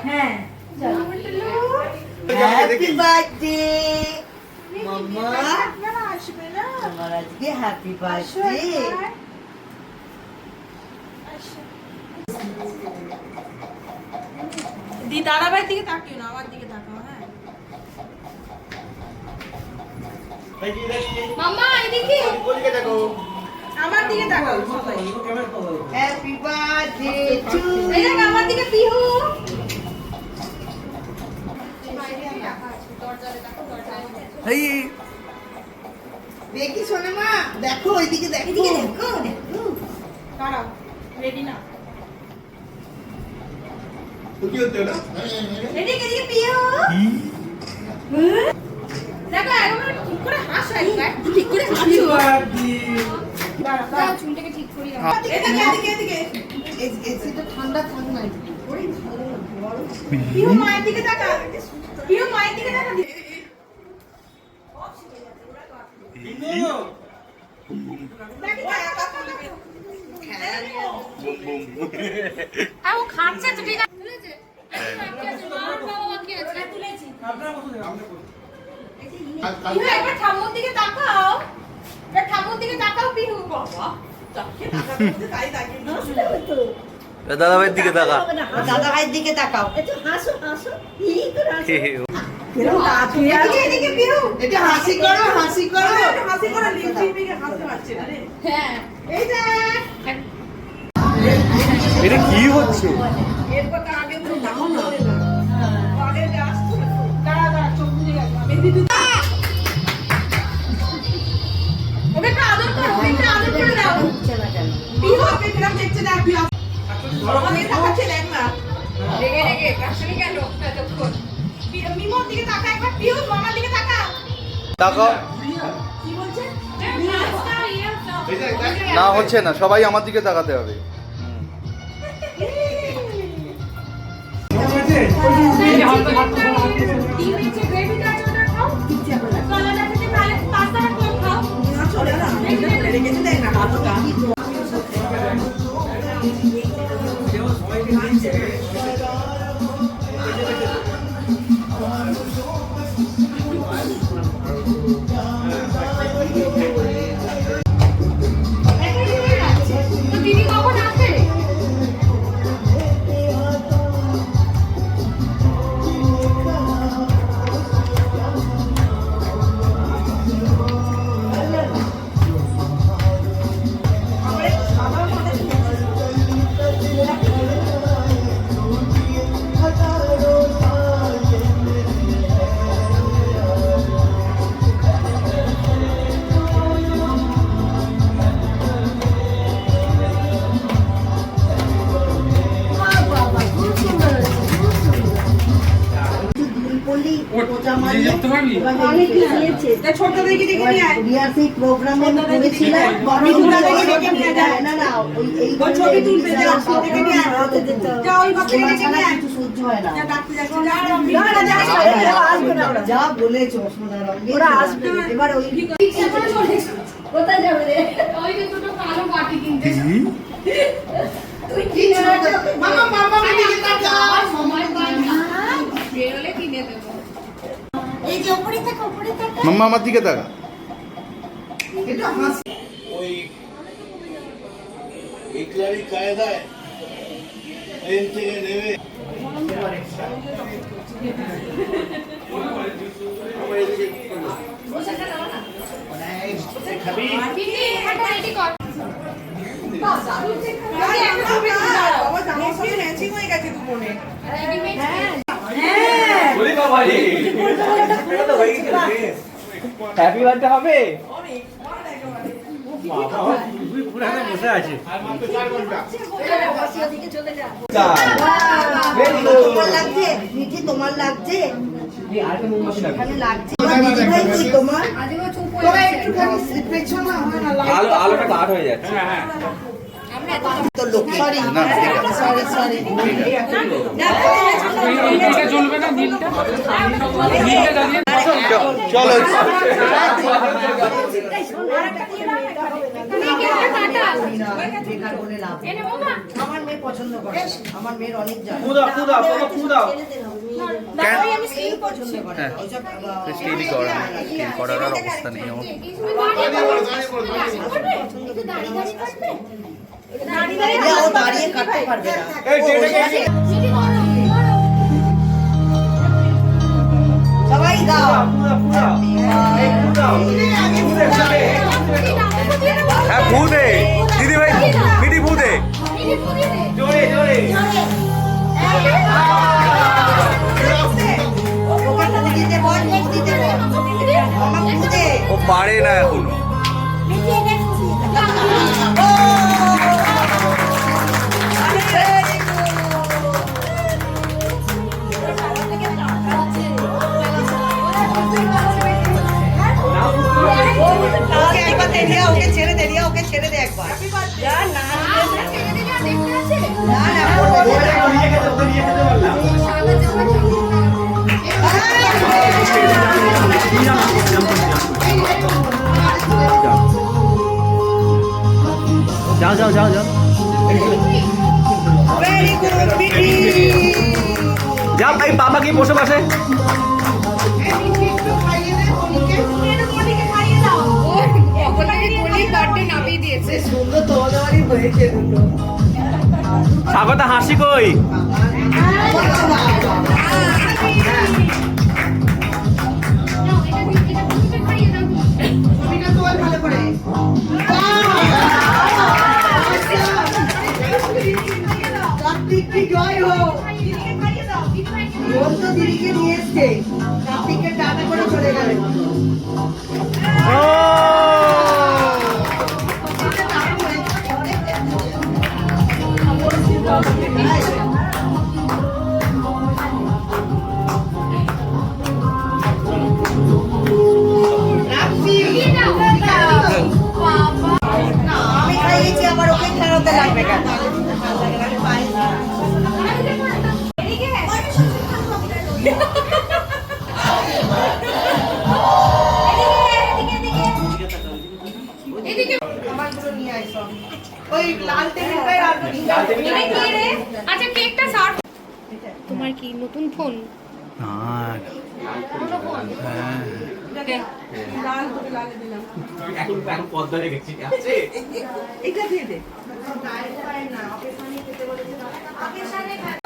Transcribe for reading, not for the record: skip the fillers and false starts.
হ্যাঁ happy birthday mamma, তোমার আজকে হ্যাপি বার্থডে। দি দাদাভাইয়ের দিকে তাকিও না, আমার দিকে তাকাও। হ্যাঁ মাম্মা এদিকে, আমার দিকে তাকাও সবাই। হ্যাপি বার্থডে টু এই দেখ আমার দিকে পিহু। এই দেখি শোনে মা, দেখো ওইদিকে দেখো, এদিকে দেখো দেখো। দাঁড়াও, রেডি না? কি হচ্ছে না? এদিকে এদিকে পিহু। দেখো একবার ঠিক করে হাসো, একবার ঠিক করে হাসো। দাঁড়াও চুলটাকে ঠিক করি। এদিকে এদিকে এদিকে এসিটা ঠান্ডা থাক না, ওই ভালো বড় পিহু মায়ের দিকে তাকা, পিহু মায়ের দিকে তাকা। ও খাচ্ছে তো ঠিক আছে। পিহু একবার ঠাম্মুর দিকে তাকাও, ঠাম্মুর দিকে তাকাও পিহু। বাবা দাদা ভাইয়ের দিকে তাকা। দাদা ভাইয়ের দিকে তাকাও, একটু হাসো হাসো, এই করে হাসো। এদিকে পিহু, একটু হাসি করো, হাসি করো, হাসি করে লিপস্টিকে হাসতে পারছে না রে। হ্যাঁ এই যে এটা কি হচ্ছে? এরপর আগে তো দাও না, আগে গাছ তো দাঁড়া দাঁড়া, চোখ বুজে গেল। মেহেদি দিতে ওকে একটু আদর করো, ওকে একটু আদর করে দাও। পিহু ওকে কিরম দেখছে না, পিহু আমাকে তাকাচ্ছে দেখ না, রেগে রেগে কাশনি কেন এতক্ষণ। মিমোর দিকে তাকা একবার, পিহু মামার দিকে তাকা। তাকাও। কি বলছে? না হচ্ছে না, সবাই আমার দিকে তাকাতে হবে। দিদি কখন আসে? ছোট দেখে দেখে নিয়ে আয়। প্রোগ্রামে করেছিলাম, না না এই ছবি তুলতে যাও, দেখে নিয়ে আয়। যাও ওই বাচ্চাকে দেখে নিয়ে আয়। কিছু সহ্য হয় না। যা ডাকতে যাচ্ছি, যা বলেছো সোনার, ওরা আসবে এবার। ওই কোথায় যাবে রে? ওই যে দুটো কালো বাটি কিনতে। তুই কি মামা মামা দিকে তাকাও, সময় পাই না, বেরোলে কিনে দেব। এই যে উপরে থাকো, উপরে থাকো। মাম্মা আমার দিকে তাকা। একটু হাসি। ওই ইকলারি কায়দায় ট্রেন থেকে নেমে দিদি এটা রেডি কর। বাবা একটা ছবি তুলে দাও। বাবা জামা সব ম্যাচিং হয়ে গেছে দুজনে। রেডিমেড। হ্যাঁ বলি বাবা রে হ্যাপি বার্থডে হবে। পুরানো বসে আছে। তোমার লাগছে নিচে, তোমার লাগছে এখানে লাগছে তোমার। তোরা একটুখানি পেছনে হয় না, আলো আলোটা কাট হয়ে যাচ্ছে। তো লোক সরি না, ঠিক আছে। Sorry sorry. এটা চলবে না, নীলটা নীলটা জ্বালিয়ে চলো। আরেকটা দিয়ে দাও। বেকার বলে লাভ নেই। আমার মেয়ে পছন্দ করে না। আমার মেয়ের অনেক জানে। কেন? আমি স্টিল পছন্দ করে না। হ্যাঁ। ওইসব, স্টিলই করা স্টিল করার আর অবস্থা নেই আমার। ও দাঁড়িয়ে কাটতে পারবে না। সবাই দাও। হ্যাঁ ফু দে দিদি ভাই, মিটি ফু দে। ওখানটা দিতে বল, দিতে বল। আমার খুদে। ও পারে না এখনো। ওকে একবার দে দিয়া, ওকে ছেড়ে দে দিয়া, ওকে ছেড়ে দে একবার। যা না না না করবে না। যাও যাও যাও যাও Very good, Vicky. যাও ভাই, বাবা কি বসে বসে সুন্দর তোমাদেরই হয়েছে দুটো। স্বাগতা হাসি কই? কার্তিককে জয় হোক। বোন তো দিদিকে নিয়ে এসছে, কার্তিককে টাটা করে চলে গেল। আমি খাইয়েছি, আমার ওকে খেলাতে লাগবে কেন? আমারগুলো নিয়ে আয় সব। ওই লাল টেবিলটাই আর আচ্ছা কেকটা সার্ভ। তোমার কি নতুন ফোন? হ্যাঁ এখন পদ্মা রেখেছি এটা দিয়ে দে। ডায়েট পায় না, অকেশনে খেতে বলেছে। অকেশনে খায়।